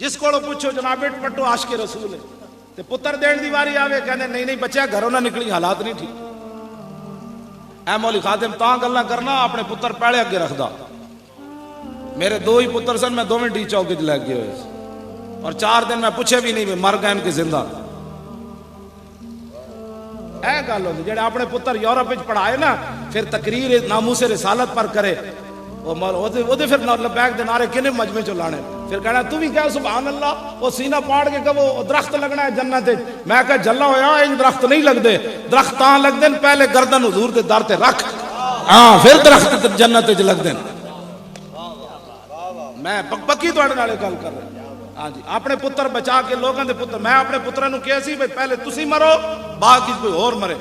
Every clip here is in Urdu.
جس کو پوچھو جناب بیٹ پٹو عاشق رسول ہے تے پتر دین دی واری آوے کہنے نہیں نہیں بچہ گھروں نہ نکلی حالات نہیں ٹھیک اے مولی خادم تاں گلاں کرنا اپنے پتر پہلے اگے رکھدا میرے دو ہی پتر سن میں دوویں ڈی چوک وچ لے گئے ہوئے اور 4 دن میں پوچھے بھی نہیں میں مر گئے کہ زندہ اے گل ہوندی جڑے اپنے پتر یورپ وچ پڑھائے نا پھر تقریر ناموس رسالت پر کرے وہ پھر لبیک دے نعرے کنے مجمع چ لانے پھر کہنا تو بھی کہہ سبحان اللہ وہ سینہ پاڑ کے کہو درخت لگنا ہے جنت میں کہا جلا ہویا ان درخت نہیں لگ دے درخت تاں لگ دین پہلے گردن حضور دے در تے رکھ ہاں پھر درخت جنت وچ لگ دین میں پکی تواڈے نال گل کر رہا ہاں جی اپنے پتر بچا کے لوگوں دے پتر میں اپنے پتراں نوں کہیا سی بھئی پہلے تسی مرو باقی کوئی اور مرے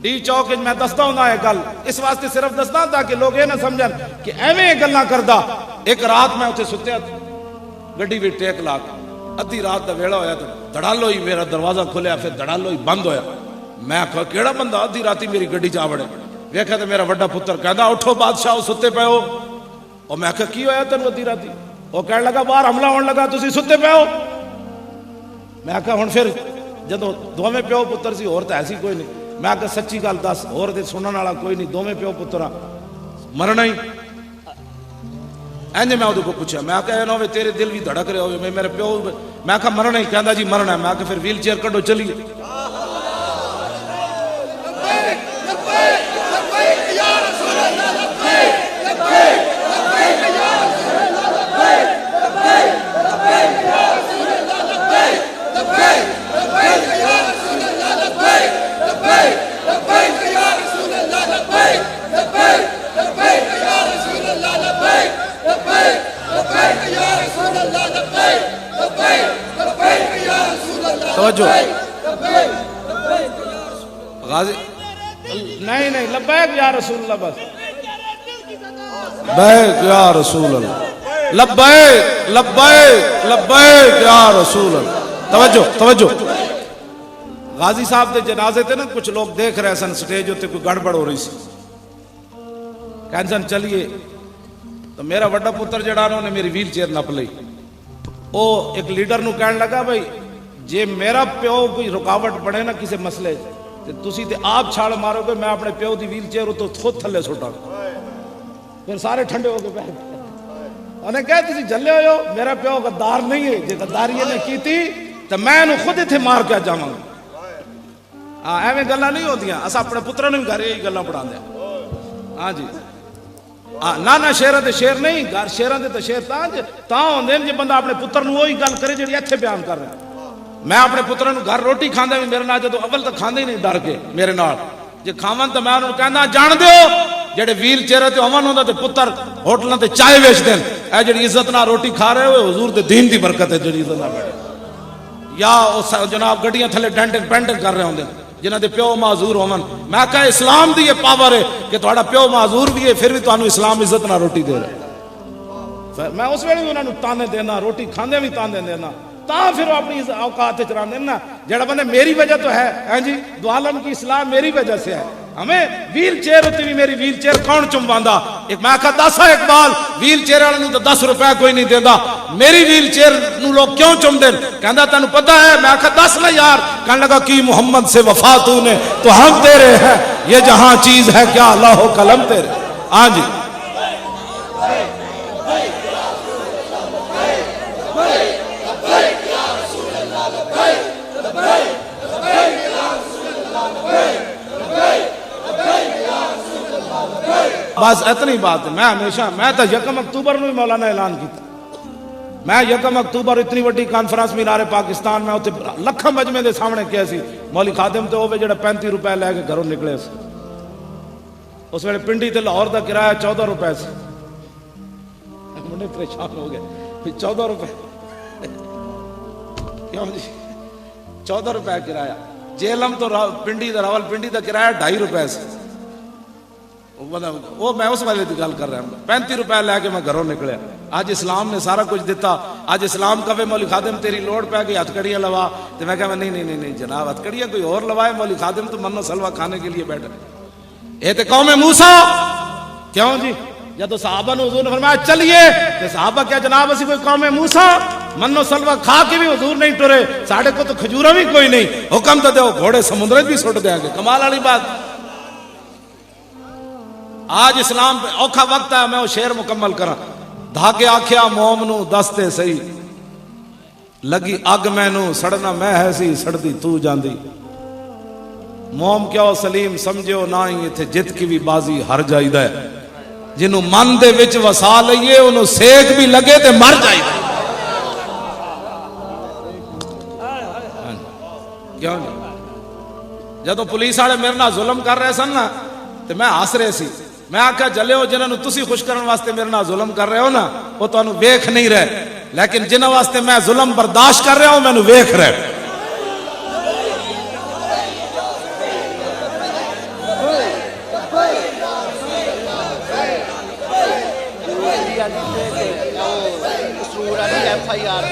ڈی چوک میں دستا ہوں یہ گل اس واسطے صرف دستا تاکہ لوگ یہ نہ سمجھن کہ ایویں گلاں کردا ایک رات میں اتنے ستیا گڈی بھی ٹیک لا کے ادھی رات دا ویلا ہویا تو دڑالو ہی میرا دروازہ کھلیا پھر دڑالو ہی بند ہویا میں کہا کیڑا بندہ ادھی راتی میری گڈی چا وڑے ویکھا تے میرا بڑا پتر کہندا اٹھو بادشاہ ستے پے ہو اور میں کہا کی ہویا تینوں ادھی راتی وہ کہنے لگا باہر حملہ ہون لگا تسی ستے پے ہو میں کہا ہن پھر جدوں دوویں پیو پتر سی اور تے ایسی کوئی نہیں میں کہا سچی گل دس اور تے سنن والا کوئی نہیں دوویں پیو پتراں مرنا ہی اینجے میں اودے کو پوچھا میں کہا نو تیرے دل بھی دھڑک رہے ہوئے میرے پیو میں کہا مرنا ہی کہندا جی مرنا ہے میں کہا پھر ویل چیئر کڈو چلیے توجہ غازی نہیں نہیں لبیک یا رسول اللہ بس لبیک یا رسول اللہ لبیک لبیک لبیک یا رسول اللہ توجہ توجہ غازی صاحب دے جنازے تے نا کچھ لوگ دیکھ رہے سن سٹیج ہوتے کوئی گڑبڑ ہو رہی سی کہن سن چلیے تو میرا بڑا پتر جڑا انہوں نے میری ویل چیئر نپ لئی او ایک لیڈر نو کہن لگا بھئی جے میرا پیو کوئی رکاوٹ بنے نا کسی مسئلے تے تسی تے آپ چھاڑ مارو گے میں اپنے پیو دی ویل چیئر تو خود تھلے سٹا پھر سارے ٹھنڈے ہو کے بیٹھ انہیں کہا تسی جلے ہوئے ہو میرا پیو غدار نہیں ہے جے غداری نے کی تھی تو میں انہوں خود تھے مار کے جاواں گا ایویں گلاں نہیں ہوندیاں اسا اپنے پتراں نوں گھر یہی گلاں پڑھا دے ہاں جی نہ شیراں تے شیر نہیں گھر شیراں تے تے شیر تاں ہوندے جے بندہ اپنے پتر نوں وہی گل کرے جڑی ایتھے بیان کر رہا میں اپنے پتراں نوں گھر روٹی کھاندا بھی میرے نال جدوں اول تک کھاندے ہی نہیں ڈر کے میرے نال جے کھاون تے میں انہوں کہندا جان دیو جڑے ویل چیئر تے ہون ہوندا تے پتر ہوٹلاں تے چائے ویچ دین اے جڑی عزت نال روٹی کھا رہے ہوئے حضور دے دین دی برکت ہے جڑی عزت نال بیٹھے یا جناب گڈیاں تھلے ڈینٹنگ پینٹنگ کر رہے ہوندے جنہاں دے پیو معذور ہون میں کہا اسلام دی یہ پاور ہے کہ تہاڈا پیو معذور بھی ہے پھر بھی تانوں اسلام عزت نال روٹی دے رہا میں اس ویلے بھی انہاں نوں تانے دینا روٹی کھاندے بھی تانے دینا تاں پھر وہ اپنی اوقات چراندے نا جڑا بندے میری وجہ تو ہے ہاں جی دو عالم کی اسلام میری وجہ سے ہے ہمیں ویل چیئر ہوتی بھی میری ویل چیئر کون چمواندا ایک میں کہا 10 اقبال ویل چیئر والے نوں تو 10 روپے کوئی نہیں دیندا میری ویل چیئر نوں لوگ کیوں چم دین کہندا تینوں پتہ ہے میں کہا 10 نہ یار کہنے لگا کی محمد سے وفا تو نے تو ہم تیرے ہیں یہ جہاں چیز ہے کیا اللہ و قلم تیرے ہاں جی بس اتنی بات ہے میں ہمیشہ میں تو 1 اکتوبر میں مولانا اعلان کیتا میں 1 اکتوبر اتنی وڈی کانفرنس مینار پاکستان میں اوتے لکھاں مجمع دے سامنے کیا سی مولی خادم تے ہوے جڑا 35 روپے لے کے گھروں نکلے سی اس ویلے پنڈی تے لاہور دا کرایہ 14 روپے سی منڈے پریشان ہو گئے 14 روپے کیوں جی 14 روپے کرایہ جیلم تو پنڈی دا راول پنڈی دا کرایہ 2.5 روپے سی وہ میں اس والے کی گل کر رہا ہوں 35 روپے لے کے میں گھروں نکلیا آج اسلام نے سارا کچھ دیتا آج اسلام کہے مولی خادم تیری لوڑ پہ گئی ہتھ کڑیاں لوا تو میں کہا نہیں جناب ہتھ کڑیاں کوئی اور لوائے مولی خادم تو منو سلوا کھانے کے لیے بیٹھے یہ تو قوم موسیٰ کیوں جی جب صحابہ نے حضور نے فرمایا چلیے کہ صحابہ کیا جناب اسی کوئی قوم موسیٰ منو سلوا کھا کے بھی حضور نہیں ٹرے، ساڑھے کو تو کھجورا بھی کوئی نہیں، حکم تو دیو گھوڑے سمندر بھی سٹ دیں گے، کمال والی بات۔ آج اسلام پہ اوکھا وقت ہے، میں وہ شعر مکمل کرا، دھاگے آکھیا موم نو دستے سہی، لگی اگ مینو سڑنا میں ہے سی، سڑدی تو جاندی، موم کیا ہو سلیم سمجھو نہ ہی اتھے جت کی بھی بازی ہر جائی ہے، جنہوں من دے وچ وسا لئیے انہوں سیک بھی لگے تے مر جائی ہے۔ کیوں نہیں؟ جدو پولیس والے میرے نال ظلم کر رہے سن نا تے میں ہس رہے سی، میں آکھیا جلے ہو جنہوں تسی خوش کرن واسطے میرے نال ظلم کر رہے ہو نا وہ تانوں ویکھ نہیں رہے، لیکن جنہوں واسطے میں ظلم برداشت کر رہا ہوں میں نو ویکھ رہے۔ FIR